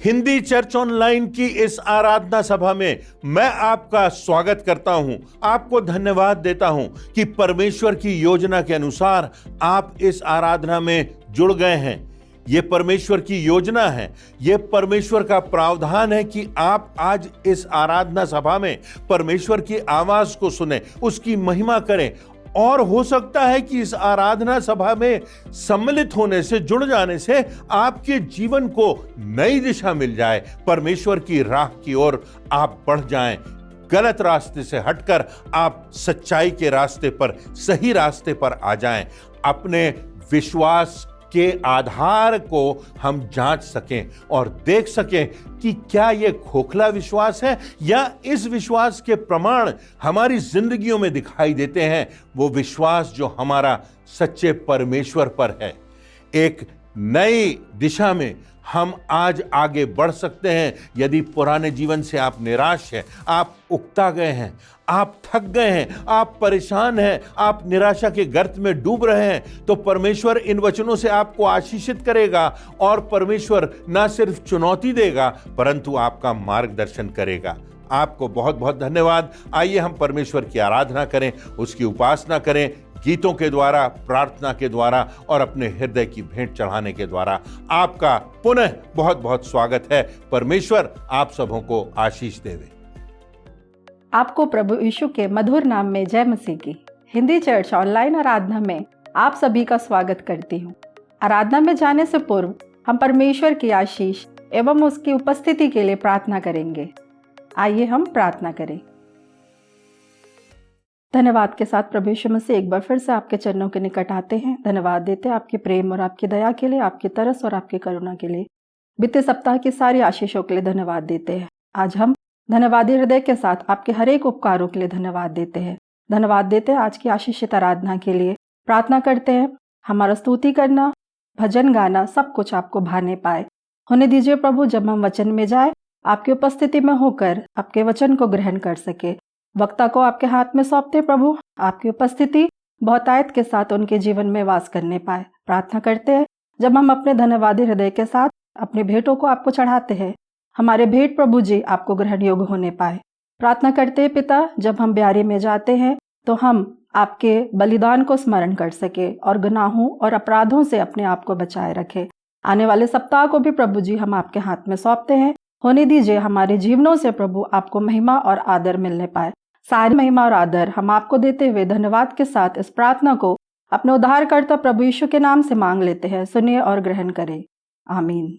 Hindi church online की इस आराधना सभा में मैं आपका स्वागत करता हूं। आपको धन्यवाद देता हूं कि परमेश्वर की योजना के अनुसार आप इस आराधना में जुड़ गए हैं। ये परमेश्वर की योजना है, ये परमेश्वर का प्रावधान है कि आप आज इस आराधना सभा में परमेश्वर की आवाज को सुने, उसकी महिमा करें। और हो सकता है कि इस आराधना सभा में सम्मिलित होने से, जुड़ जाने से आपके जीवन को नई दिशा मिल जाए, परमेश्वर की राह की ओर आप बढ़ जाएं, गलत रास्ते से हटकर आप सच्चाई के रास्ते पर, सही रास्ते पर आ जाएं। अपने विश्वास के आधार को हम जांच सकें और देख सकें कि क्या यह खोखला विश्वास है या इस विश्वास के प्रमाण हमारी जिंदगियों में दिखाई देते हैं, वो विश्वास जो हमारा सच्चे परमेश्वर पर है। एक नई दिशा में हम आज आगे बढ़ सकते हैं। यदि पुराने जीवन से आप निराश हैं, आप उकता गए हैं, आप थक गए हैं, आप परेशान हैं, आप निराशा के गर्त में डूब रहे हैं, तो परमेश्वर इन वचनों से आपको आशीषित करेगा और परमेश्वर न सिर्फ चुनौती देगा परंतु आपका मार्गदर्शन करेगा। आपको बहुत बहुत धन्यवाद। आइए हम परमेश्वर की आराधना करें, उसकी उपासना करें, गीतों के द्वारा, प्रार्थना के द्वारा और अपने हृदय की भेंट चढ़ाने के द्वारा। आपका पुनः बहुत बहुत स्वागत है। परमेश्वर आप सबों को आशीष देवे। आपको प्रभु यीशु के मधुर नाम में जय मसीह की। हिंदी चर्च ऑनलाइन आराधना में आप सभी का स्वागत करती हूँ। आराधना में जाने से पूर्व हम परमेश्वर की आशीष एवं उसकी उपस्थिति के लिए प्रार्थना करेंगे। आइए हम प्रार्थना करें। धन्यवाद के साथ प्रभु यीशु मसीह एक बार फिर से आपके चरणों के निकट आते हैं। धन्यवाद देते हैं आपके प्रेम और आपकी दया के लिए, आपकी तरस और आपकी करुणा के लिए। बीते सप्ताह की सारी आशीषों के लिए धन्यवाद देते हैं। आज हम धन्यवादी हृदय के साथ आपके हर एक उपकारों के लिए धन्यवाद देते हैं। धन्यवाद देते हैं आज की आशीषित आराधना के लिए। प्रार्थना करते हैं हमारा स्तुति करना, भजन गाना सब कुछ आपको भाने पाए। होने दीजिए प्रभु, जब हम वचन में जाए आपकी उपस्थिति में होकर आपके वचन को ग्रहण कर सके। वक्ता को आपके हाथ में सौंपते प्रभु, आपकी उपस्थिति बहुतायत के साथ उनके जीवन में वास करने पाए। प्रार्थना करते हैं जब हम अपने धन्यवादी हृदय के साथ अपने भेंटों को आपको चढ़ाते हैं, हमारे भेंट प्रभु जी आपको ग्रहण योग्य होने पाए। प्रार्थना करते हैं पिता, जब हम ब्यारी में जाते हैं तो हम आपके बलिदान को स्मरण कर सके और गुनाहों और अपराधों से अपने आप को बचाए रखे। आने वाले सप्ताह को भी प्रभु जी हम आपके हाथ में सौंपते हैं। होने दीजिए हमारे जीवनों से प्रभु आपको महिमा और आदर मिलने पाए। सारी महिमा और आदर हम आपको देते हुए धन्यवाद के साथ इस प्रार्थना को अपने उद्धारकर्ता प्रभु यीशु के नाम से मांग लेते हैं। सुनिए और ग्रहण करें, आमीन।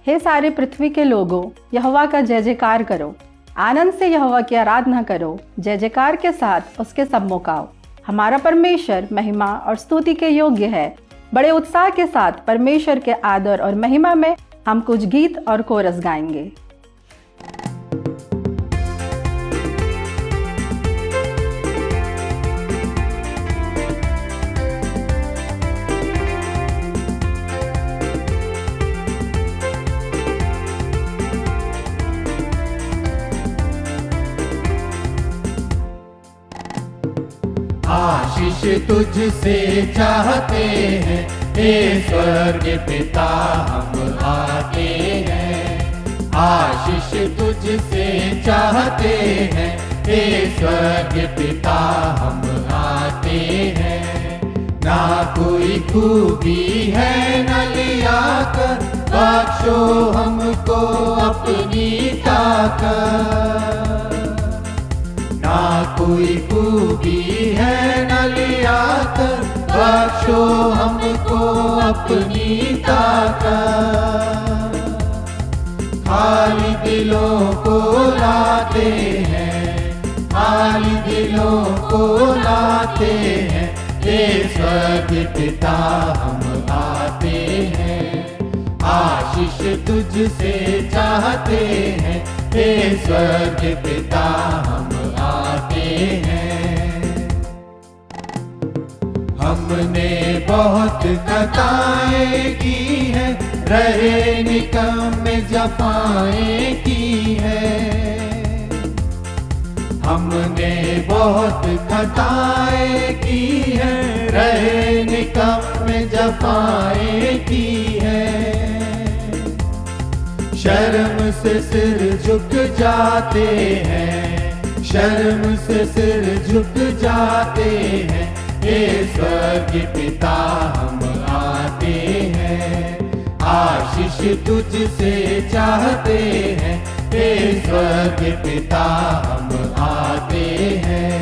हे सारे पृथ्वी के लोगों, यहोवा का जय जयकार करो, आनंद से यहोवा की आराधना करो, जय जयकार के साथ उसके सम्मुख आओ। हमारा परमेश्वर महिमा और स्तुति के योग्य है। बड़े उत्साह के साथ परमेश्वर के आदर और महिमा में हम कुछ गीत और कोरस गाएंगे। आशीष तुझसे चाहते हैं, हे स्वर्ग पिता हम आते हैं। आशीष तुझसे चाहते हैं, हे स्वर्ग पिता हम आते हैं। ना कोई खूबी है न लिया कर, बख्शो हमको अपनी ताकत। ना कोई खूबी है न लिया कर, बख्शो हमको अपनी ताकत। खाली दिलों को लाते हैं, खाली दिलों को लाते हैं, हे स्वर्ग पिता हम आते हैं। आशीष तुझसे चाहते हैं, हे स्वर्ग पिता हम आते हैं। हमने बहुत खताएं की है, रहे निकम्मे जफाएं की है। हमने बहुत खताएं की है, रहे निकम्मे जफाएं की है। शर्म से सिर झुक जाते हैं, शर्म से सिर झुक जाते हैं। हे स्वर्गीय पिता हम आते हैं, आशीष तुझसे चाहते हैं। हे स्वर्गीय पिता हम आते हैं।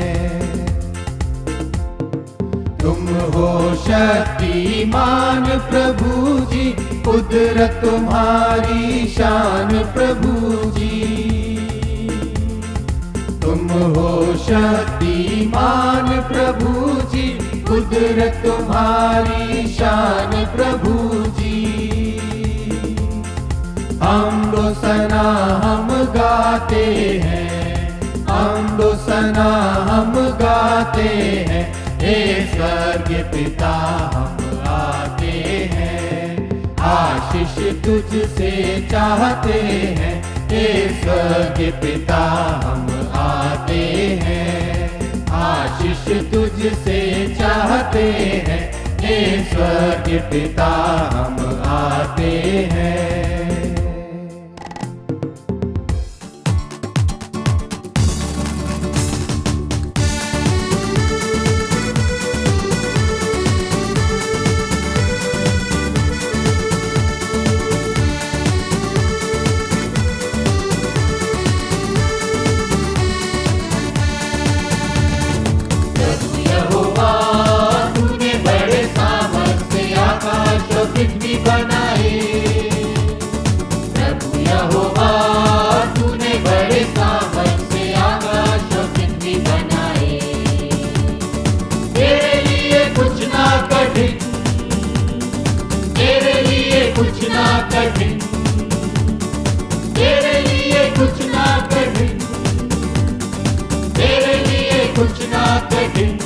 तुम हो शक्तिमान प्रभु जी, कुदरत तुम्हारी शान प्रभु जी। तुम हो शक्तिमान प्रभु जी, कुदरत तुम्हारी शान प्रभु जी। हमदो सना हम गाते हैं, हमदो सना हम गाते हैं। हे स्वर्गीय पिता हम आते हैं, आशीष तुझसे चाहते हैं। हे स्वर्गीय पिता हम आते हैं, आशीष तुझसे चाहते हैं। हे स्वर्गीय पिता हम आते हैं। पृथ्वी बनाए, प्रभु यहोवा तूने बड़े सामर्थ से आकाश और पृथ्वी बनाए। तेरे लिए कुछ ना कठिन, तेरे लिए कुछ ना कठिन, तेरे लिए कुछ ना कठिन, तेरे लिए कुछ ना कठिन।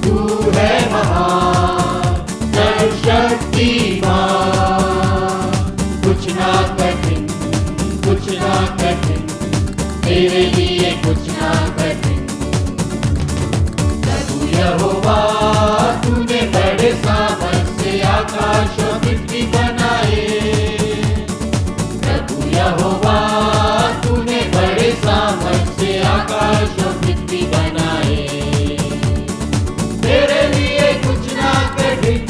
तू है महान शक्तिमान, कुछ ना कठिन, कुछ ना कठिन, तेरे लिए कुछ ना कठिन। प्रभु यहोवा तूने बड़े सामर्थ से आकाश और पृथ्वी बनाए। प्रभु यहोवा तूने बड़े सामर्थ से आकाश और पृथ्वी बनाए। तेरे लिए कुछ ना कठिन,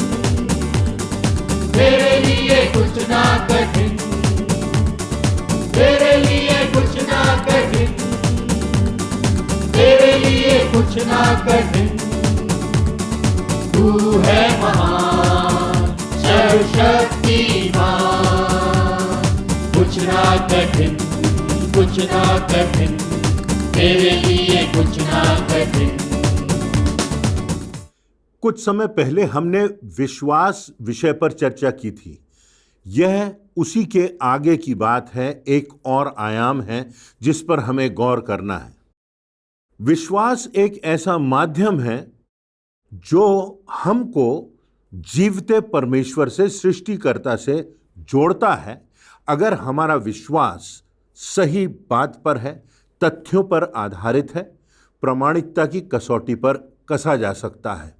तेरे लिए कुछ ना कठिन, तेरे लिए कुछ ना कठिन, तेरे लिए कुछ ना कठिन। तू है महान सर्वशक्तिमान, कुछ ना कठिन, कुछ ना कठिन, तेरे लिए कुछ ना कठिन। कुछ समय पहले हमने विश्वास विषय पर चर्चा की थी। यह उसी के आगे की बात है, एक और आयाम है जिस पर हमें गौर करना है। विश्वास एक ऐसा माध्यम है जो हमको जीवते परमेश्वर से, सृष्टिकर्ता से जोड़ता है। अगर हमारा विश्वास सही बात पर है, तथ्यों पर आधारित है, प्रामाणिकता की कसौटी पर कसा जा सकता है,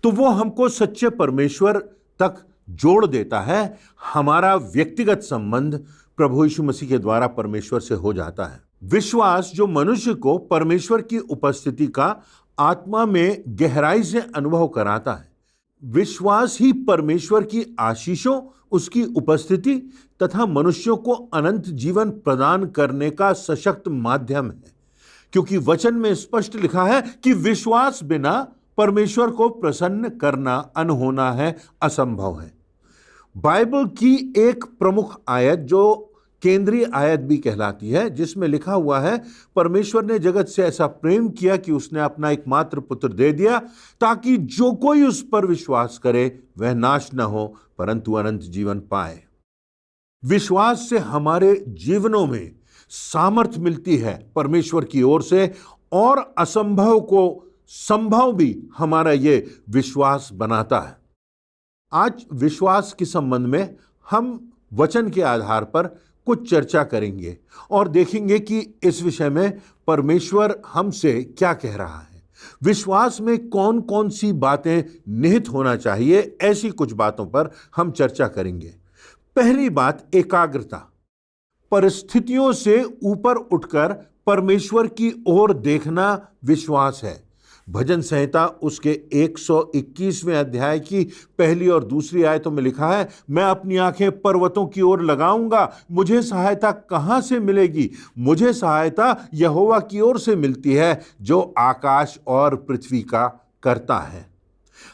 तो वो हमको सच्चे परमेश्वर तक जोड़ देता है। हमारा व्यक्तिगत संबंध प्रभु यीशु मसीह के द्वारा परमेश्वर से हो जाता है। विश्वास जो मनुष्य को परमेश्वर की उपस्थिति का आत्मा में गहराई से अनुभव कराता है। विश्वास ही परमेश्वर की आशीषों, उसकी उपस्थिति तथा मनुष्यों को अनंत जीवन प्रदान करने का सशक्त माध्यम है, क्योंकि वचन में स्पष्ट लिखा है कि विश्वास बिना परमेश्वर को प्रसन्न करना अनहोना है, असंभव है। बाइबल की एक प्रमुख आयत जो केंद्रीय आयत भी कहलाती है, जिसमें लिखा हुआ है, परमेश्वर ने जगत से ऐसा प्रेम किया कि उसने अपना एकमात्र पुत्र दे दिया, ताकि जो कोई उस पर विश्वास करे वह नाश न हो परंतु अनंत जीवन पाए। विश्वास से हमारे जीवनों में सामर्थ मिलती है परमेश्वर की ओर से, और असंभव को संभव भी हमारा ये विश्वास बनाता है। आज विश्वास के संबंध में हम वचन के आधार पर कुछ चर्चा करेंगे और देखेंगे कि इस विषय में परमेश्वर हमसे क्या कह रहा है। विश्वास में कौन कौन सी बातें निहित होना चाहिए, ऐसी कुछ बातों पर हम चर्चा करेंगे। पहली बात एकाग्रता, परिस्थितियों से ऊपर उठकर परमेश्वर की ओर देखना विश्वास है। भजन संहिता उसके 121वें अध्याय की पहली और दूसरी आयतों में लिखा है, मैं अपनी आंखें पर्वतों की ओर लगाऊंगा, मुझे सहायता कहां से मिलेगी? मुझे सहायता यहोवा की ओर से मिलती है जो आकाश और पृथ्वी का करता है।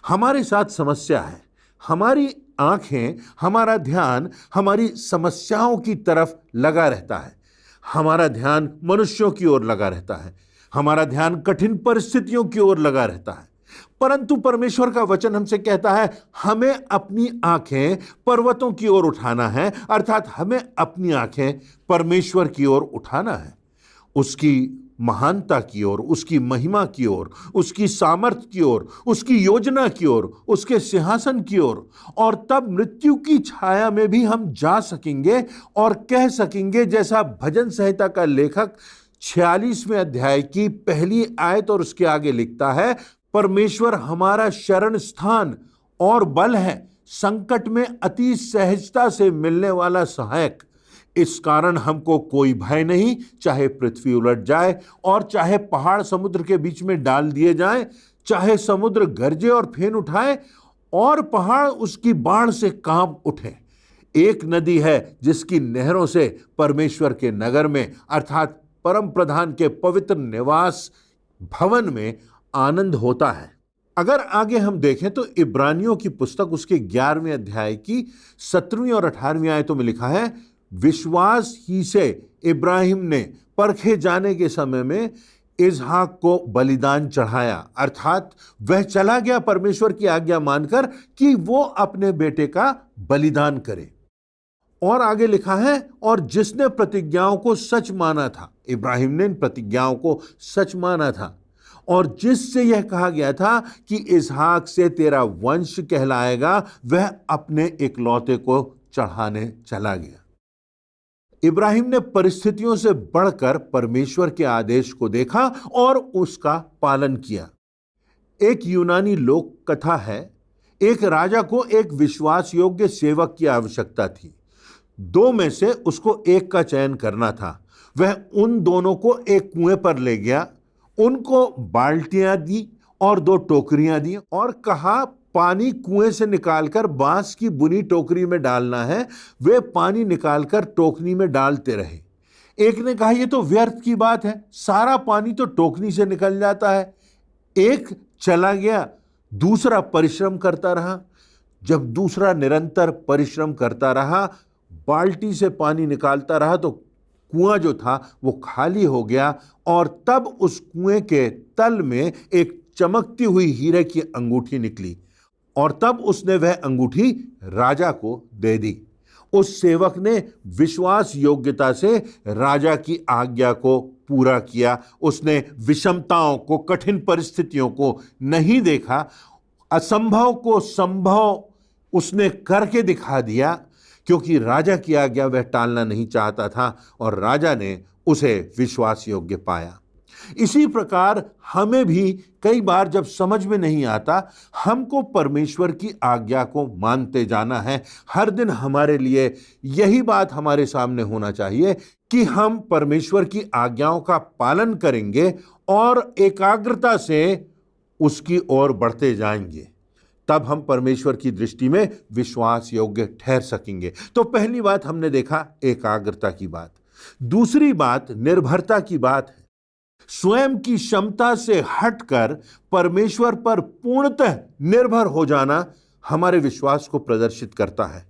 हमारे साथ समस्या है, हमारी आंखें, हमारा ध्यान हमारी समस्याओं की तरफ लगा रहता है, हमारा ध्यान मनुष्यों की ओर लगा रहता है, हमारा ध्यान कठिन परिस्थितियों की ओर लगा रहता है। परंतु परमेश्वर का वचन हमसे कहता है हमें अपनी आंखें पर्वतों की ओर उठाना है, अर्थात हमें अपनी आंखें परमेश्वर की ओर उठाना है, उसकी महानता की ओर, उसकी महिमा की ओर, उसकी सामर्थ्य की ओर, उसकी योजना की ओर, उसके सिंहासन की ओर। और तब मृत्यु की छाया में भी हम जा सकेंगे और कह सकेंगे, जैसा भजन संहिता का लेखक 46वें अध्याय की पहली आयत और उसके आगे लिखता है, परमेश्वर हमारा शरण स्थान और बल है, संकट में अति सहजता से मिलने वाला सहायक। इस कारण हमको कोई भय नहीं, चाहे पृथ्वी उलट जाए और चाहे पहाड़ समुद्र के बीच में डाल दिए जाएं, चाहे समुद्र गरजे और फेन उठाए और पहाड़ उसकी बाढ़ से कांप उठे। एक नदी है जिसकी नहरों से परमेश्वर के नगर में, अर्थात परम प्रधान के पवित्र निवास भवन में आनंद होता है। अगर आगे हम देखें तो इब्रानियों की पुस्तक उसके 11वें अध्याय की 17वीं और 18वीं आयतों में लिखा है, विश्वास ही से इब्राहिम ने परखे जाने के समय में इसहाक को बलिदान चढ़ाया, अर्थात वह चला गया परमेश्वर की आज्ञा मानकर कि वो अपने बेटे का बलिदान करे। और आगे लिखा है, और जिसने प्रतिज्ञाओं को सच माना था, इब्राहिम ने इन प्रतिज्ञाओं को सच माना था, और जिससे यह कहा गया था कि इसहाक से तेरा वंश कहलाएगा, वह अपने इकलौते को चढ़ाने चला गया। इब्राहिम ने परिस्थितियों से बढ़कर परमेश्वर के आदेश को देखा और उसका पालन किया। एक यूनानी लोक कथा है, एक राजा को एक विश्वास योग्य सेवक की आवश्यकता थी। दो में से उसको एक का चयन करना था। वह उन दोनों को एक कुएं पर ले गया, उनको बाल्टियां दी और 2 टोकरियां दी और कहा, पानी कुएं से निकालकर बांस की बुनी टोकरी में डालना है। वे पानी निकालकर टोकरी में डालते रहे। एक ने कहा, यह तो व्यर्थ की बात है, सारा पानी तो टोकरी से निकल जाता है। एक चला गया, दूसरा परिश्रम करता रहा। जब दूसरा निरंतर परिश्रम करता रहा, बाल्टी से पानी निकालता रहा, तो कुआं जो था वो खाली हो गया और तब उस कुएं के तल में एक चमकती हुई हीरे की अंगूठी निकली और तब उसने वह अंगूठी राजा को दे दी। उस सेवक ने विश्वास योग्यता से राजा की आज्ञा को पूरा किया। उसने विषमताओं को, कठिन परिस्थितियों को नहीं देखा, असंभव को संभव उसने करके दिखा दिया, क्योंकि राजा की आज्ञा वह टालना नहीं चाहता था और राजा ने उसे विश्वास योग्य पाया। इसी प्रकार हमें भी कई बार जब समझ में नहीं आता, हमको परमेश्वर की आज्ञा को मानते जाना है। हर दिन हमारे लिए यही बात हमारे सामने होना चाहिए कि हम परमेश्वर की आज्ञाओं का पालन करेंगे और एकाग्रता से उसकी ओर बढ़ते जाएंगे। तब हम परमेश्वर की दृष्टि में विश्वास योग्य ठहर सकेंगे। तो पहली बात हमने देखा एकाग्रता की बात। दूसरी बात निर्भरता की बात है। स्वयं की क्षमता से हटकर परमेश्वर पर पूर्णतः निर्भर हो जाना हमारे विश्वास को प्रदर्शित करता है।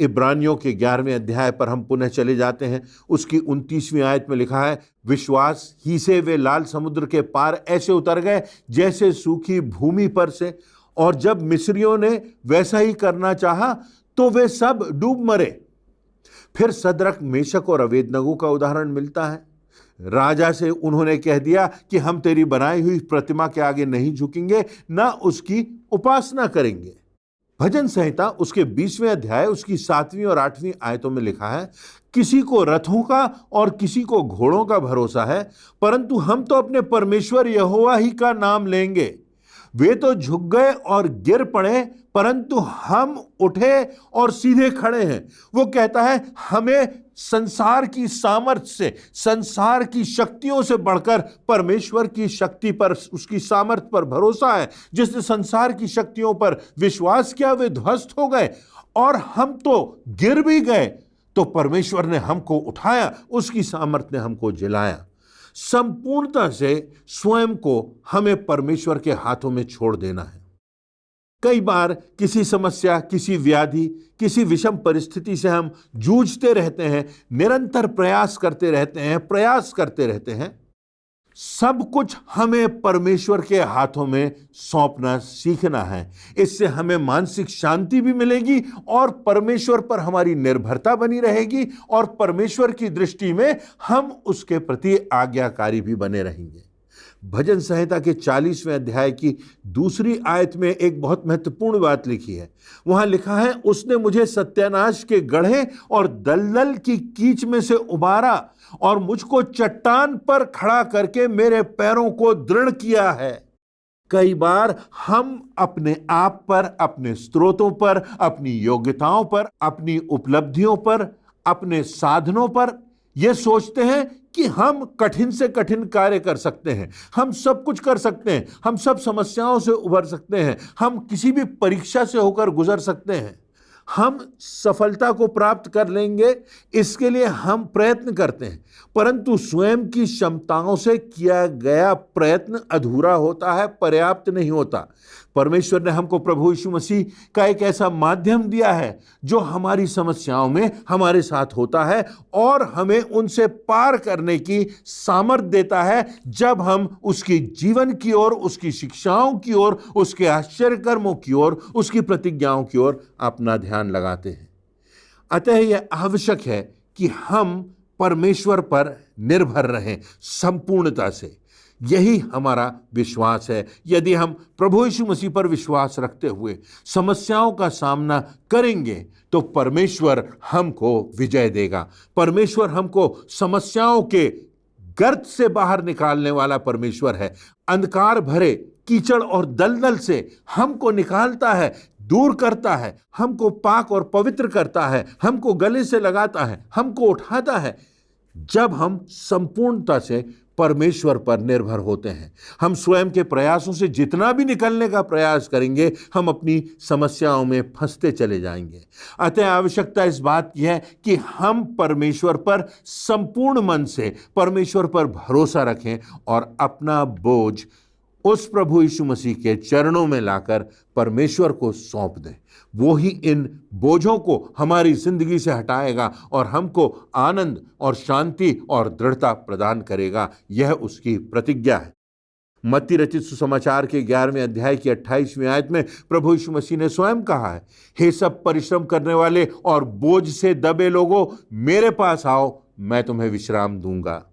इब्रानियों के 11वें अध्याय पर हम पुनः चले जाते हैं। उसकी 29वीं आयत में लिखा है, विश्वास ही से वे लाल समुद्र के पार ऐसे उतर गए जैसे सूखी भूमि पर से, और जब मिस्रियों ने वैसा ही करना चाहा तो वे सब डूब मरे। फिर सद्रक, मेशक और अबेदनगो का उदाहरण मिलता है। राजा से उन्होंने कह दिया कि हम तेरी बनाई हुई प्रतिमा के आगे नहीं झुकेंगे, ना उसकी उपासना करेंगे। भजन संहिता उसके 20वें अध्याय उसकी 7वीं और 8वीं आयतों में लिखा है, किसी को रथों का और किसी को घोड़ों का भरोसा है, परंतु हम तो अपने परमेश्वर यहोवा ही का नाम लेंगे। वे तो झुक गए और गिर पड़े, परंतु हम उठे और सीधे खड़े हैं। वो कहता है हमें संसार की सामर्थ्य से, संसार की शक्तियों से बढ़कर परमेश्वर की शक्ति पर, उसकी सामर्थ्य पर भरोसा है। जिसने संसार की शक्तियों पर विश्वास किया वे ध्वस्त हो गए, और हम तो गिर भी गए तो परमेश्वर ने हमको उठाया, उसकी सामर्थ्य ने हमको जिलाया। संपूर्णता से स्वयं को हमें परमेश्वर के हाथों में छोड़ देना है। कई बार किसी समस्या, किसी व्याधि, किसी विषम परिस्थिति से हम जूझते रहते हैं, निरंतर प्रयास करते रहते हैं। सब कुछ हमें परमेश्वर के हाथों में सौंपना सीखना है। इससे हमें मानसिक शांति भी मिलेगी और परमेश्वर पर हमारी निर्भरता बनी रहेगी, और परमेश्वर की दृष्टि में हम उसके प्रति आज्ञाकारी भी बने रहेंगे। भजन संहिता के 40वें अध्याय की दूसरी आयत में एक बहुत महत्वपूर्ण बात लिखी है। वहां लिखा है, उसने मुझे सत्यानाश के गड्ढे और दलदल की कीच में से उबारा और मुझको चट्टान पर खड़ा करके मेरे पैरों को दृढ़ किया है। कई बार हम अपने आप पर, अपने स्रोतों पर, अपनी योग्यताओं पर, अपनी उपलब्धियों पर, अपने साधनों पर यह सोचते हैं कि हम कठिन से कठिन कार्य कर सकते हैं, हम सब कुछ कर सकते हैं, हम सब समस्याओं से उभर सकते हैं, हम किसी भी परीक्षा से होकर गुजर सकते हैं, हम सफलता को प्राप्त कर लेंगे, इसके लिए हम प्रयत्न करते हैं। परंतु स्वयं की क्षमताओं से किया गया प्रयत्न अधूरा होता है, पर्याप्त नहीं होता। परमेश्वर ने हमको प्रभु यीशु मसीह का एक ऐसा माध्यम दिया है जो हमारी समस्याओं में हमारे साथ होता है और हमें उनसे पार करने की सामर्थ्य देता है, जब हम उसकी जीवन की ओर, उसकी शिक्षाओं की ओर, उसके आश्चर्य कर्मों की ओर, उसकी प्रतिज्ञाओं की ओर अपना ध्यान लगाते हैं। अतः यह आवश्यक है कि हम परमेश्वर पर निर्भर रहें संपूर्णता से। यही हमारा विश्वास है। यदि हम प्रभु यीशु मसीह पर विश्वास रखते हुए समस्याओं का सामना करेंगे तो परमेश्वर हमको विजय देगा। परमेश्वर हमको समस्याओं के गर्त से बाहर निकालने वाला परमेश्वर है। अंधकार भरे कीचड़ और दलदल से हमको निकालता है, दूर करता है, हमको पाक और पवित्र करता है, हमको गले से लगाता है, हमको उठाता है। जब हम संपूर्णता से परमेश्वर पर निर्भर होते हैं, हम स्वयं के प्रयासों से जितना भी निकलने का प्रयास करेंगे, हम अपनी समस्याओं में फंसते चले जाएंगे। अतः आवश्यकता इस बात की है कि हम परमेश्वर पर संपूर्ण मन से परमेश्वर पर भरोसा रखें और अपना बोझ उस प्रभु यीशु मसीह के चरणों में लाकर परमेश्वर को सौंप दें। वो ही इन बोझों को हमारी जिंदगी से हटाएगा और हमको आनंद और शांति और दृढ़ता प्रदान करेगा। यह उसकी प्रतिज्ञा है। मत्ती रचित सुसमाचार के 11वें अध्याय की 28वीं आयत में प्रभु यीशु मसीह ने स्वयं कहा है, हे सब परिश्रम करने वाले और बोझ से दबे लोगों, मेरे पास आओ, मैं तुम्हें विश्राम दूंगा।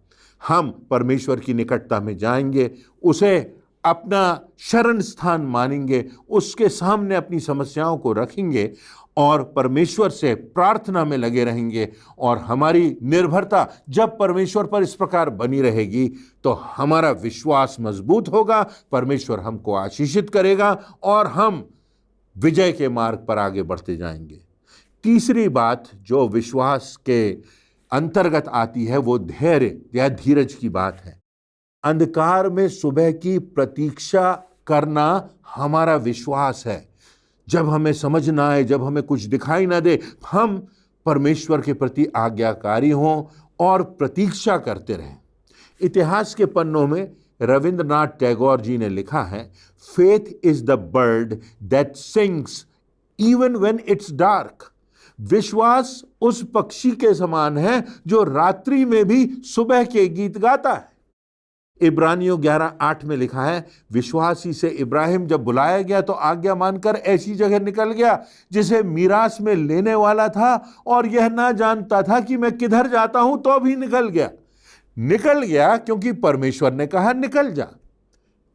हम परमेश्वर की निकटता में जाएंगे, उसे अपना शरण स्थान मानेंगे, उसके सामने अपनी समस्याओं को रखेंगे और परमेश्वर से प्रार्थना में लगे रहेंगे। और हमारी निर्भरता जब परमेश्वर पर इस प्रकार बनी रहेगी तो हमारा विश्वास मजबूत होगा, परमेश्वर हमको आशीषित करेगा और हम विजय के मार्ग पर आगे बढ़ते जाएंगे। तीसरी बात जो विश्वास के अंतर्गत आती है वो धैर्य या धीरज की बात है। अंधकार में सुबह की प्रतीक्षा करना हमारा विश्वास है। जब हमें समझ ना आए, जब हमें कुछ दिखाई ना दे, हम परमेश्वर के प्रति आज्ञाकारी हों और प्रतीक्षा करते रहें। इतिहास के पन्नों में रविंद्रनाथ टैगोर जी ने लिखा है, faith is the bird that sings even when it's dark. विश्वास उस पक्षी के समान है जो रात्रि में भी सुबह के गीत गाता है। इब्रानियों 11:8 में लिखा है, विश्वासी से इब्राहिम जब बुलाया गया तो आज्ञा मानकर ऐसी जगह निकल गया जिसे मीरास में लेने वाला था और यह ना जानता था कि मैं किधर जाता हूं, तो भी निकल गया क्योंकि परमेश्वर ने कहा निकल जा।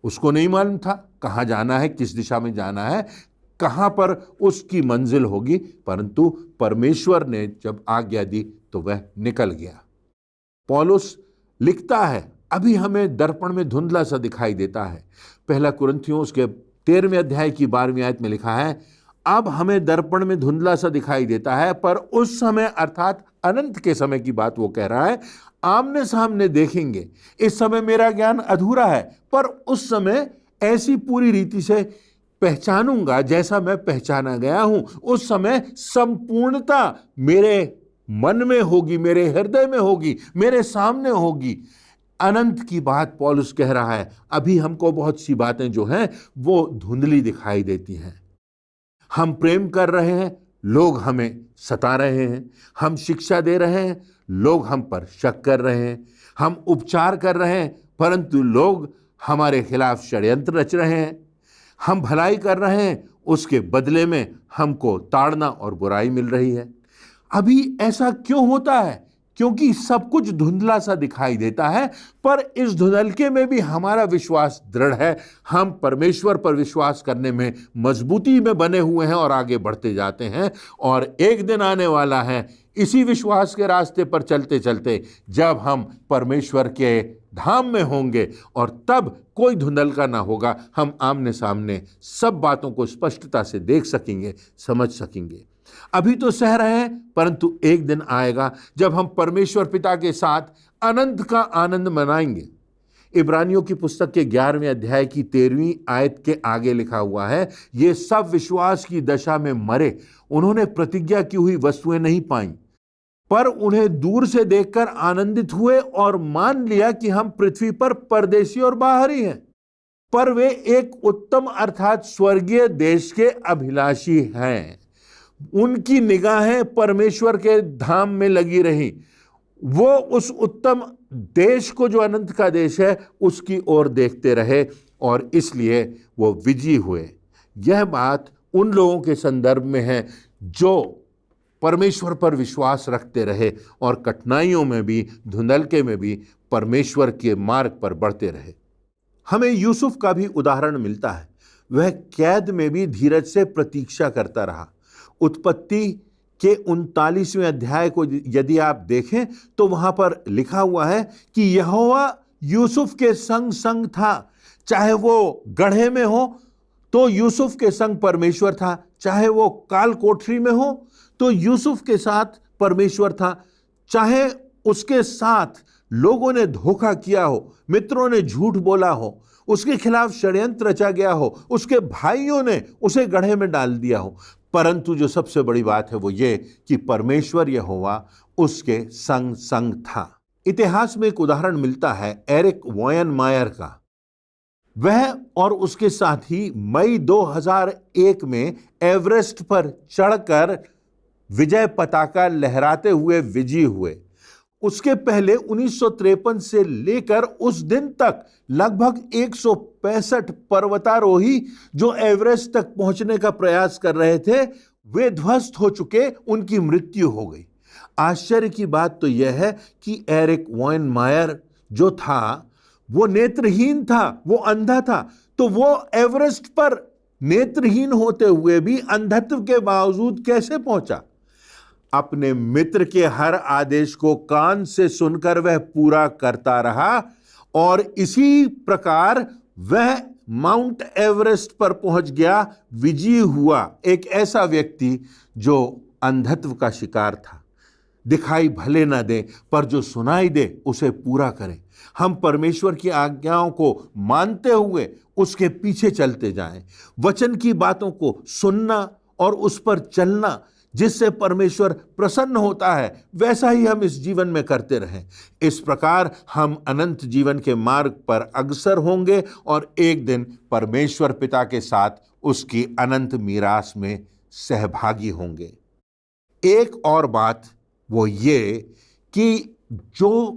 उसको नहीं मालूम था कहां जाना है, किस दिशा में जाना है, कहां पर उसकी मंजिल होगी, परंतु परमेश्वर ने जब आज्ञा दी तो वह निकल गया। पौलुस लिखता है, अभी हमें दर्पण में धुंधला सा दिखाई देता है। 1 कुरिन्थियों उसके 13वें अध्याय की 12वीं आयत में लिखा है, अब हमें दर्पण में धुंधला सा दिखाई देता है, पर उस समय अर्थात अनंत के समय की बात वो कह रहा है, आमने सामने देखेंगे। इस समय मेरा ज्ञान अधूरा है, पर उस समय ऐसी पूरी रीति से पहचानूंगा जैसा मैं पहचाना गया हूं। उस समय संपूर्णता मेरे मन में होगी, मेरे हृदय में होगी, मेरे सामने होगी। अनंत की बात पौलुस कह रहा है। अभी हमको बहुत सी बातें जो हैं वो धुंधली दिखाई देती हैं। हम प्रेम कर रहे हैं, लोग हमें सता रहे हैं। हम शिक्षा दे रहे हैं, लोग हम पर शक कर रहे हैं। हम उपचार कर रहे हैं, परंतु लोग हमारे खिलाफ षड्यंत्र रच रहे हैं। हम भलाई कर रहे हैं, उसके बदले में हमको ताड़ना और बुराई मिल रही है। अभी ऐसा क्यों होता है? क्योंकि सब कुछ धुंधला सा दिखाई देता है, पर इस धुंधलके में भी हमारा विश्वास दृढ़ है। हम परमेश्वर पर विश्वास करने में मजबूती में बने हुए हैं और आगे बढ़ते जाते हैं। और एक दिन आने वाला है इसी विश्वास के रास्ते पर चलते चलते, जब हम परमेश्वर के धाम में होंगे और तब कोई धुंधलका ना होगा। हम आमने सामने सब बातों को स्पष्टता से देख सकेंगे, समझ सकेंगे। अभी तो सह रहे हैं, परंतु एक दिन आएगा जब हम परमेश्वर पिता के साथ अनंत का आनंद मनाएंगे। इब्रानियों की पुस्तक के 11वें अध्याय की 13वीं आयत के आगे लिखा हुआ है, ये सब विश्वास की दशा में मरे। उन्होंने प्रतिज्ञा की हुई वस्तुएं नहीं पाई, पर उन्हें दूर से देखकर आनंदित हुए और मान लिया कि हम पृथ्वी पर परदेशी और बाहरी हैं। पर वे एक उत्तम अर्थात स्वर्गीय देश के अभिलाषी हैं। उनकी निगाहें परमेश्वर के धाम में लगी रही। वो उस उत्तम देश को, जो अनंत का देश है, उसकी ओर देखते रहे और इसलिए वो विजयी हुए। यह बात उन लोगों के संदर्भ में है जो परमेश्वर पर विश्वास रखते रहे और कठिनाइयों में भी, धुंधलके में भी परमेश्वर के मार्ग पर बढ़ते रहे। हमें यूसुफ का भी उदाहरण मिलता है। वह कैद में भी धीरज से प्रतीक्षा करता रहा। उत्पत्ति के 39वें अध्याय को यदि आप देखें तो वहां पर लिखा हुआ है कि यहोवा यूसुफ के संग संग था। चाहे वो गड्ढे में हो तो यूसुफ के संग परमेश्वर था, चाहे वो काल कोठरी में हो तो यूसुफ के साथ परमेश्वर था, चाहे उसके साथ लोगों ने धोखा किया हो, मित्रों ने झूठ बोला हो, उसके खिलाफ षड्यंत्र रचा गया हो, उसके भाइयों ने उसे गड्ढे में डाल दिया हो, परंतु जो सबसे बड़ी बात है वो ये कि परमेश्वर यहोवा उसके संग संग था। इतिहास में एक उदाहरण मिलता है एरिक वॉयनमायर का। वह और उसके साथी मई 2001 में एवरेस्ट पर चढ़कर विजय पताका लहराते हुए विजयी हुए। उसके पहले 1953 से लेकर उस दिन तक लगभग 165 पर्वतारोही जो एवरेस्ट तक पहुंचने का प्रयास कर रहे थे, वे ध्वस्त हो चुके, उनकी मृत्यु हो गई। आश्चर्य की बात तो यह है कि एरिक वॉयनमायर जो था वो नेत्रहीन था, वो अंधा था, तो वो एवरेस्ट पर नेत्रहीन होते हुए भी अंधत्व के बावजूद कैसे पहुंचा? अपने मित्र के हर आदेश को कान से सुनकर वह पूरा करता रहा और इसी प्रकार वह माउंट एवरेस्ट पर पहुंच गया, विजयी हुआ। एक ऐसा व्यक्ति जो अंधत्व का शिकार था। दिखाई भले ना दे, पर जो सुनाई दे उसे पूरा करें। हम परमेश्वर की आज्ञाओं को मानते हुए उसके पीछे चलते जाएं। वचन की बातों को सुनना और उस पर चलना, जिससे परमेश्वर प्रसन्न होता है, वैसा ही हम इस जीवन में करते रहें। इस प्रकार हम अनंत जीवन के मार्ग पर अग्रसर होंगे और एक दिन परमेश्वर पिता के साथ उसकी अनंत मीरास में सहभागी होंगे। एक और बात वो ये कि जो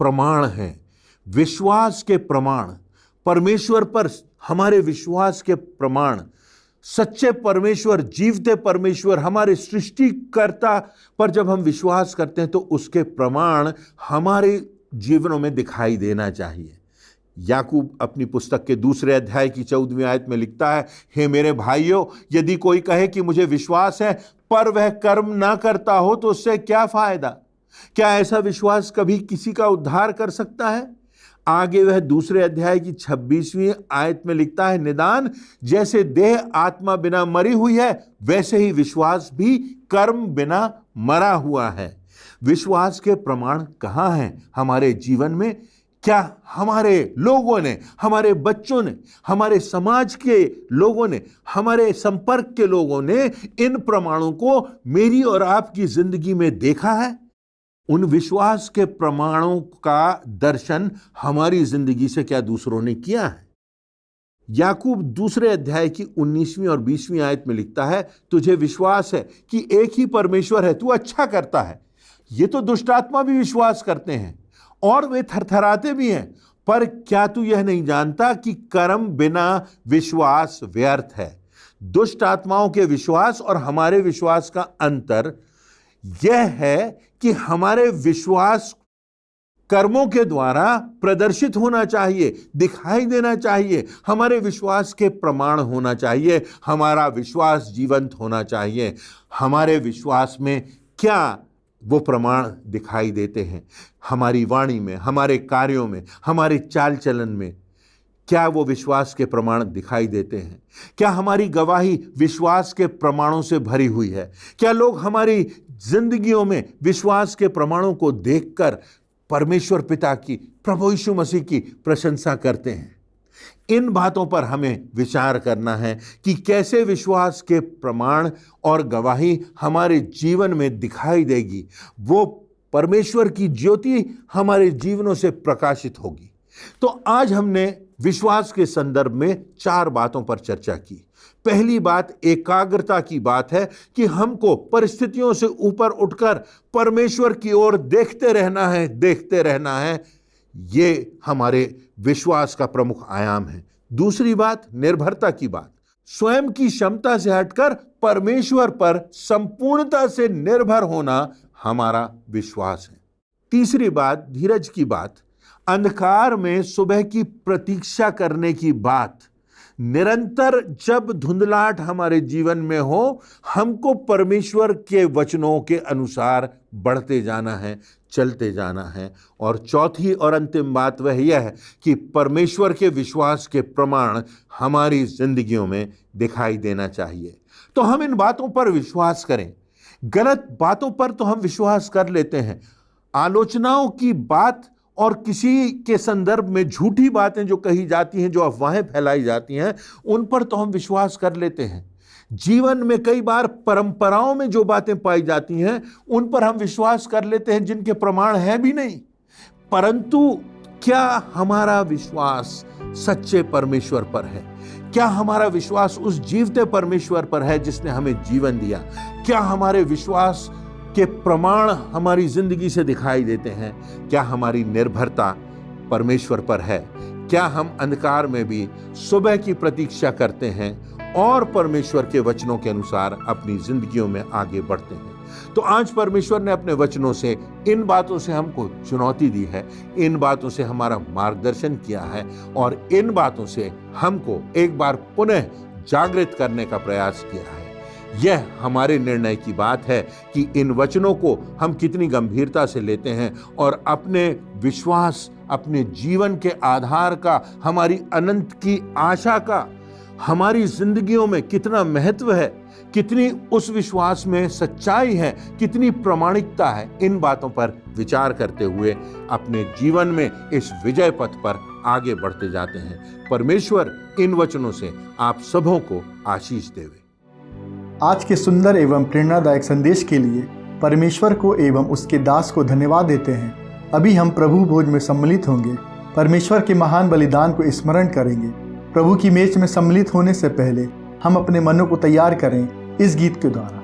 प्रमाण हैं, विश्वास के प्रमाण, परमेश्वर पर हमारे विश्वास के प्रमाण, सच्चे परमेश्वर, जीवते परमेश्वर, हमारे सृष्टिकर्ता पर जब हम विश्वास करते हैं तो उसके प्रमाण हमारे जीवनों में दिखाई देना चाहिए। याकूब अपनी पुस्तक के 2 अध्याय की 14वीं आयत में लिखता है, हे मेरे भाइयों, यदि कोई कहे कि मुझे विश्वास है पर वह कर्म ना करता हो तो उससे क्या फायदा? क्या ऐसा विश्वास कभी किसी का उद्धार कर सकता है? आगे वह दूसरे अध्याय की 26वीं आयत में लिखता है, निदान जैसे देह आत्मा बिना मरी हुई है, वैसे ही विश्वास भी कर्म बिना मरा हुआ है। विश्वास के प्रमाण कहाँ हैं हमारे जीवन में? क्या हमारे लोगों ने, हमारे बच्चों ने, हमारे समाज के लोगों ने, हमारे संपर्क के लोगों ने इन प्रमाणों को मेरी और आपकी जिंदगी में देखा है? उन विश्वास के प्रमाणों का दर्शन हमारी जिंदगी से क्या दूसरों ने किया है? याकूब दूसरे अध्याय की 19वीं और 20वीं आयत में लिखता है, तुझे विश्वास है कि एक ही परमेश्वर है, तू अच्छा करता है। ये तो दुष्ट आत्मा भी विश्वास करते हैं और वे थरथराते भी हैं, पर क्या तू यह नहीं जानता कि कर्म बिना विश्वास व्यर्थ है? दुष्ट आत्माओं के विश्वास और हमारे विश्वास का अंतर यह है कि हमारे विश्वास कर्मों के द्वारा प्रदर्शित होना चाहिए, दिखाई देना चाहिए, हमारे विश्वास के प्रमाण होना चाहिए, हमारा विश्वास जीवंत होना चाहिए। हमारे विश्वास में क्या वो प्रमाण दिखाई देते हैं? हमारी वाणी में, हमारे कार्यों में, हमारे चाल चलन में क्या वो विश्वास के प्रमाण दिखाई देते हैं? क्या हमारी गवाही विश्वास के प्रमाणों से भरी हुई है? क्या लोग हमारी जिंदगियों में विश्वास के प्रमाणों को देखकर परमेश्वर पिता की, प्रभु यीशु मसीह की प्रशंसा करते हैं? इन बातों पर हमें विचार करना है कि कैसे विश्वास के प्रमाण और गवाही हमारे जीवन में दिखाई देगी। वो परमेश्वर की ज्योति हमारे जीवनों से प्रकाशित होगी। तो आज हमने विश्वास के संदर्भ में 4 बातों पर चर्चा की। पहली बात एकाग्रता की बात है कि हमको परिस्थितियों से ऊपर उठकर परमेश्वर की ओर देखते रहना है। ये हमारे विश्वास का प्रमुख आयाम है। दूसरी बात निर्भरता की बात, स्वयं की क्षमता से हटकर परमेश्वर पर संपूर्णता से निर्भर होना हमारा विश्वास है। तीसरी बात धीरज की बात, अंधकार में सुबह की प्रतीक्षा करने की बात। निरंतर जब धुंधलाहट हमारे जीवन में हो, हमको परमेश्वर के वचनों के अनुसार बढ़ते जाना है, चलते जाना है। और चौथी और अंतिम बात वह यह है कि परमेश्वर के विश्वास के प्रमाण हमारी जिंदगियों में दिखाई देना चाहिए। तो हम इन बातों पर विश्वास करें। गलत बातों पर तो हम विश्वास कर लेते हैं, आलोचनाओं की बात और किसी के संदर्भ में झूठी बातें जो कही जाती हैं, जो अफवाहें फैलाई जाती हैं, उन पर तो हम विश्वास कर लेते हैं। जीवन में कई बार परंपराओं में जो बातें पाई जाती हैं, उन पर हम विश्वास कर लेते हैं जिनके प्रमाण हैं भी नहीं। परंतु क्या हमारा विश्वास सच्चे परमेश्वर पर है? क्या हमारा विश्वास उस जीवते परमेश्वर पर है जिसने हमें जीवन दिया? क्या हमारे विश्वास के प्रमाण हमारी जिंदगी से दिखाई देते हैं? क्या हमारी निर्भरता परमेश्वर पर है? क्या हम अंधकार में भी सुबह की प्रतीक्षा करते हैं और परमेश्वर के वचनों के अनुसार अपनी जिंदगियों में आगे बढ़ते हैं? तो आज परमेश्वर ने अपने वचनों से इन बातों से हमको चुनौती दी है, इन बातों से हमारा मार्गदर्शन किया है और इन बातों से हमको एक बार पुनः जागृत करने का प्रयास किया है। यह हमारे निर्णय की बात है कि इन वचनों को हम कितनी गंभीरता से लेते हैं और अपने विश्वास, अपने जीवन के आधार का, हमारी अनंत की आशा का हमारी जिंदगियों में कितना महत्व है, कितनी उस विश्वास में सच्चाई है, कितनी प्रामाणिकता है। इन बातों पर विचार करते हुए अपने जीवन में इस विजय पथ पर आगे बढ़ते जाते हैं। परमेश्वर इन वचनों से आप सबों को आशीष देवे। आज के सुंदर एवं प्रेरणादायक संदेश के लिए परमेश्वर को एवं उसके दास को धन्यवाद देते हैं। अभी हम प्रभु भोज में सम्मिलित होंगे, परमेश्वर के महान बलिदान को स्मरण करेंगे। प्रभु की मेज में सम्मिलित होने से पहले हम अपने मनों को तैयार करें इस गीत के द्वारा।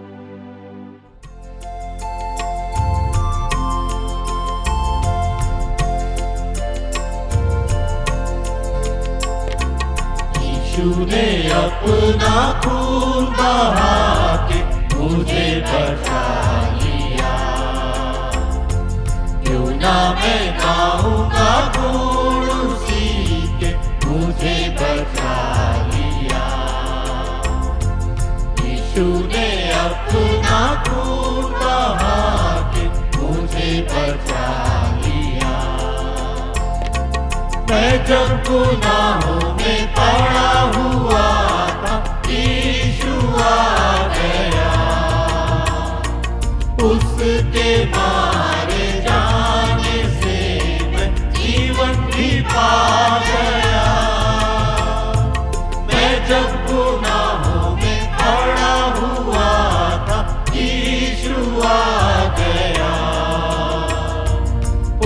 यीशु ने अपना खून बहा के मुझे बचा लिया, क्यों ना मैं गाऊंगा गुण उसी के, मुझे बचा लिया। यीशु ने अपना खून बहा के मुझे बचा लिया, मैं जब गुनाहों में पड़ा हुआ था, यीशु आ गया। उसके मारे जाने से मैं जीवन भी पा गया। मैं जब गुनाहों में पड़ा हुआ था, यीशु आ गया।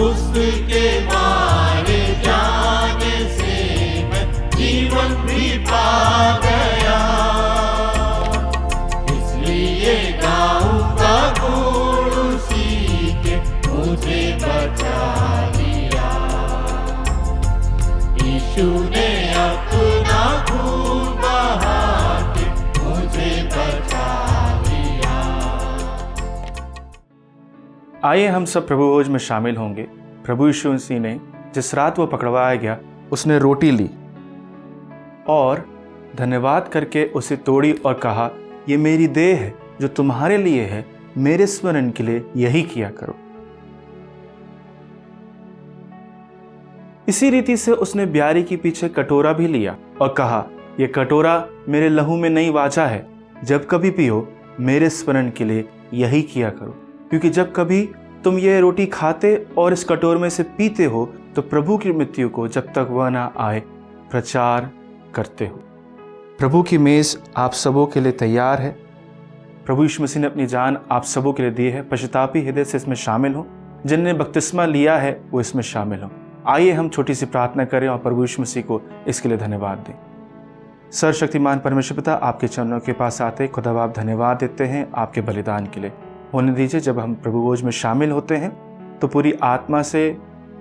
उसके मारे जाने से मैं जीवन भी पा गया। इसलिए गाऊंगा गुण उसी के, मुझे बचा लिया। यीशु ने अपना खून बहा के मुझे बचा लिया। आइए हम सब प्रभु भोज में शामिल होंगे। प्रभु यीशु मसीह ने जिस रात वो पकड़वाया गया, उसने रोटी ली और धन्यवाद करके उसे तोड़ी और कहा, ये मेरी देह है जो तुम्हारे लिए है, मेरे स्मरण के लिए यही किया करो। इसी रीति से उसने ब्यारी के पीछे कटोरा भी लिया और कहा, यह कटोरा मेरे लहू में नई वाचा है, जब कभी पियो मेरे स्मरण के लिए यही किया करो। क्योंकि जब कभी तुम ये रोटी खाते और इस कटोरे में से पीते हो तो प्रभु की मृत्यु को जब तक वह ना आए प्रचार करते हो। प्रभु की मेज आप सबों के लिए तैयार है। प्रभु यीशु मसीह ने अपनी जान आप सबों के लिए दी है। पश्चातापी हृदय से इसमें शामिल हो। जिनने बपतिस्मा लिया है वो इसमें शामिल हो। आइए हम छोटी सी प्रार्थना करें और प्रभु यीशु मसीह को इसके लिए धन्यवाद दें। सर्वशक्तिमान परमेश्वर पिता, आपके चरणों के पास आते खुदा बाप धन्यवाद देते हैं आपके बलिदान के लिए। होने दीजिए जब हम प्रभु भोज में शामिल होते हैं तो पूरी आत्मा से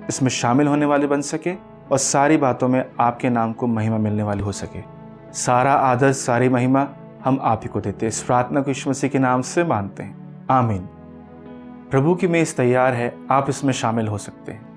इसमें शामिल होने वाले बन सके और सारी बातों में आपके नाम को महिमा मिलने वाली हो सके। सारा आदर, सारी महिमा हम आप ही को देते हैं। इस प्रार्थना को यीशु मसीह के नाम से मानते हैं, आमीन। प्रभु की मेज तैयार है, आप इसमें शामिल हो सकते हैं।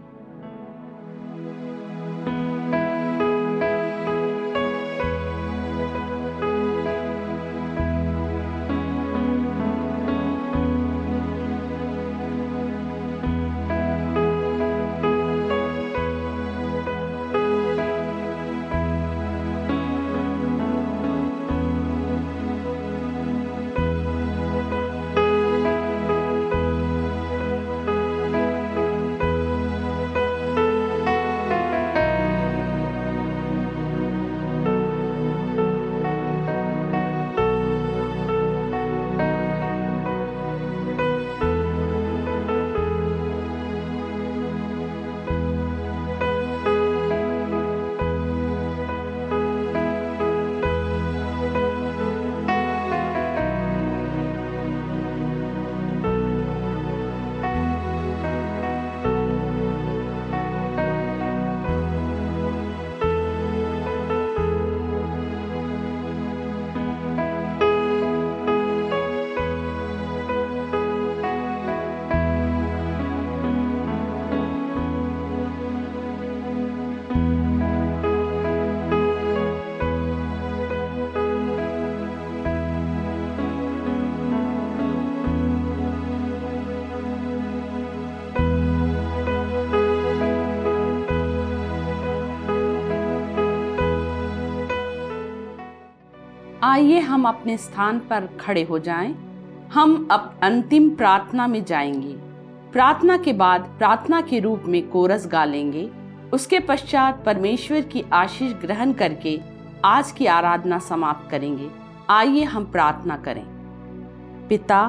आइए हम अपने स्थान पर खड़े हो जाएं। हम अब अंतिम प्रार्थना में जाएंगे। प्रार्थना के बाद प्रार्थना के रूप में कोरस गा लेंगे। उसके पश्चात परमेश्वर की आशीष ग्रहण करके आज की आराधना समाप्त करेंगे। आइए हम प्रार्थना करें। पिता,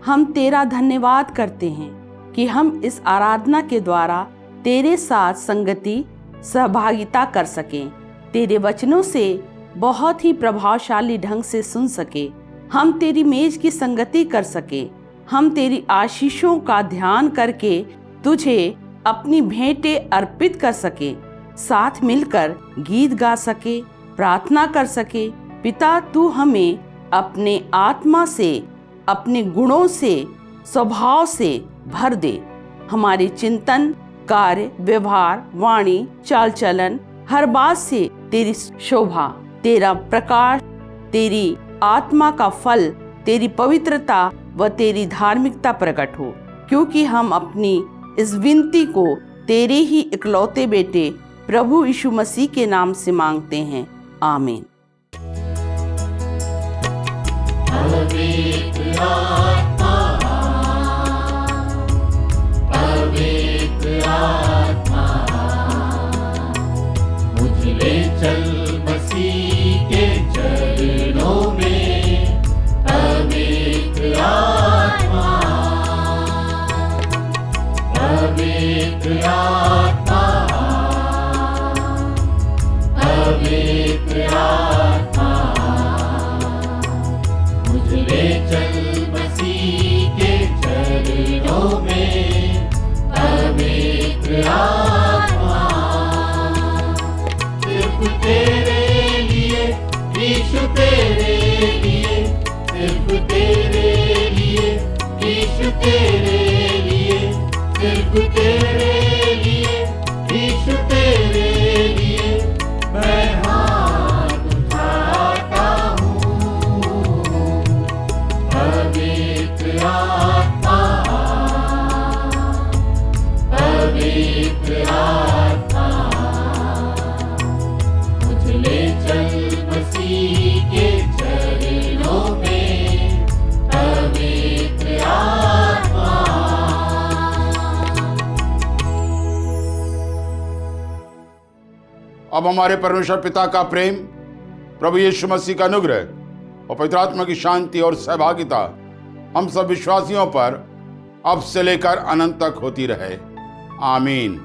हम तेरा धन्यवाद करते हैं कि हम इस आराधना के द्वारा तेरे साथ संगति सहभागिता कर सकें, तेरे वचनों से बहुत ही प्रभावशाली ढंग से सुन सके, हम तेरी मेज की संगति कर सके, हम तेरी आशीषों का ध्यान करके तुझे अपनी भेंटें अर्पित कर सके, साथ मिलकर गीत गा सके, प्रार्थना कर सके। पिता, तू हमें अपने आत्मा से, अपने गुणों से, स्वभाव से भर दे। हमारे चिंतन, कार्य, व्यवहार, वाणी, चाल चलन, हर बात से तेरी शोभा, तेरा प्रकाश, तेरी आत्मा का फल, तेरी पवित्रता व तेरी धार्मिकता प्रकट हो। क्योंकि हम अपनी इस विनती को तेरे ही इकलौते बेटे प्रभु यीशु मसीह के नाम से मांगते हैं, आमीन। पवित्र आत्मा, पवित्र आत्मा, मुझे ले चल मसीह के चरणों में। पवित्र आत्मा, पवित्र आत्मा, पवित्र आत्मा, मुझे ले चल मसीह के चरणों में। पवित्र आत्मा, सिर्फ तेरे लिए यीशु, तेरे लिए, सिर्फ तेरे लिए यीशु, तेरे लिए, सिर्फ तेरे लिए यीशु, तेरे लिए मैं हाथ उठाता हूँ। पवित्र आत्मा, पवित्र आत्मा, मुझे ले चल मसीह के चरणों में। पवित्र आत्मा। अब हमारे परमेश्वर पिता का प्रेम, प्रभु यीशु मसीह का अनुग्रह और पवित्र आत्मा की शांति और सहभागिता हम सब विश्वासियों पर अब से लेकर अनंत तक होती रहे, आमीन।